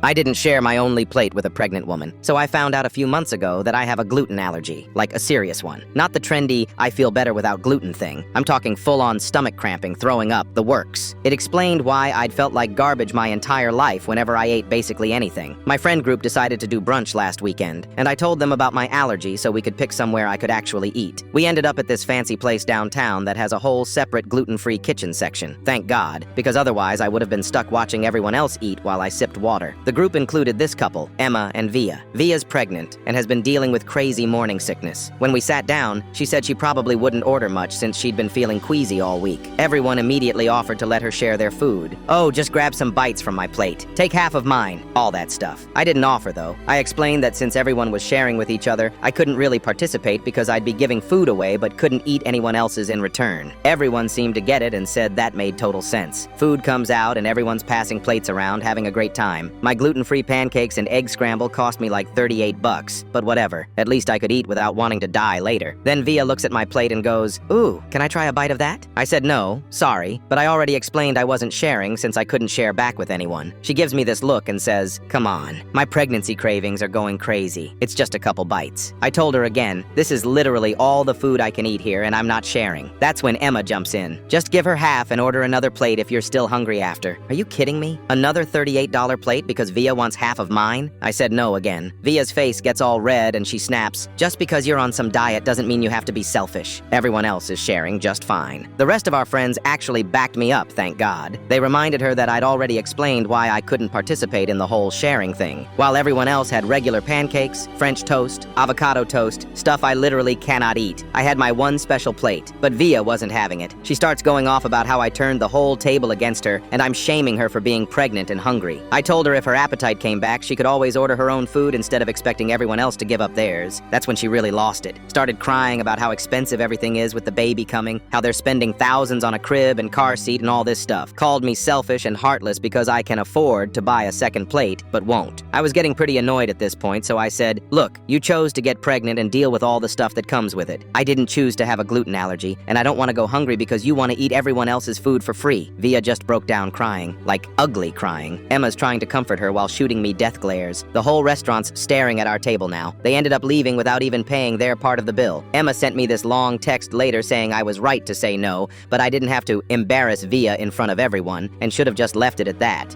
I didn't share my only plate with a pregnant woman, so I found out a few months ago that I have a gluten allergy, like a serious one. Not the trendy, I feel better without gluten thing. I'm talking full-on stomach cramping, throwing up, the works. It explained why I'd felt like garbage my entire life whenever I ate basically anything. My friend group decided to do brunch last weekend, and I told them about my allergy so we could pick somewhere I could actually eat. We ended up at this fancy place downtown that has a whole separate gluten-free kitchen section. Thank God, because otherwise I would have been stuck watching everyone else eat while I sipped water. The group included this couple, Emma and Via. Via's pregnant and has been dealing with crazy morning sickness. When we sat down, she said she probably wouldn't order much since she'd been feeling queasy all week. Everyone immediately offered to let her share their food. "Oh, just grab some bites from my plate. Take half of mine." All that stuff. I didn't offer though. I explained that since everyone was sharing with each other, I couldn't really participate because I'd be giving food away but couldn't eat anyone else's in return. Everyone seemed to get it and said that made total sense. Food comes out and everyone's passing plates around, having a great time. My gluten-free pancakes and egg scramble cost me like $38, but whatever. At least I could eat without wanting to die later. Then Via looks at my plate and goes, "Ooh, can I try a bite of that?" I said no, sorry, but I already explained I wasn't sharing since I couldn't share back with anyone. She gives me this look and says, "Come on, my pregnancy cravings are going crazy. It's just a couple bites." I told her again, this is literally all the food I can eat here and I'm not sharing. That's when Emma jumps in. "Just give her half and order another plate if you're still hungry after." Are you kidding me? Another $38 plate because Via wants half of mine? I said no again. Via's face gets all red and she snaps, "Just because you're on some diet doesn't mean you have to be selfish. Everyone else is sharing just fine." The rest of our friends actually backed me up, thank God. They reminded her that I'd already explained why I couldn't participate in the whole sharing thing. While everyone else had regular pancakes, French toast, avocado toast, stuff I literally cannot eat. I had my one special plate, but Via wasn't having it. She starts going off about how I turned the whole table against her and I'm shaming her for being pregnant and hungry. I told her if her appetite came back, she could always order her own food instead of expecting everyone else to give up theirs. That's when she really lost it. Started crying about how expensive everything is with the baby coming, how they're spending thousands on a crib and car seat and all this stuff. Called me selfish and heartless because I can afford to buy a second plate, but won't. I was getting pretty annoyed at this point, so I said, "Look, you chose to get pregnant and deal with all the stuff that comes with it. I didn't choose to have a gluten allergy, and I don't want to go hungry because you want to eat everyone else's food for free." Via just broke down crying, like ugly crying. Emma's trying to comfort her while shooting me death glares. The whole restaurant's staring at our table now. They ended up leaving without even paying their part of the bill. Emma sent me this long text later saying I was right to say no, but I didn't have to embarrass Via in front of everyone and should have just left it at that.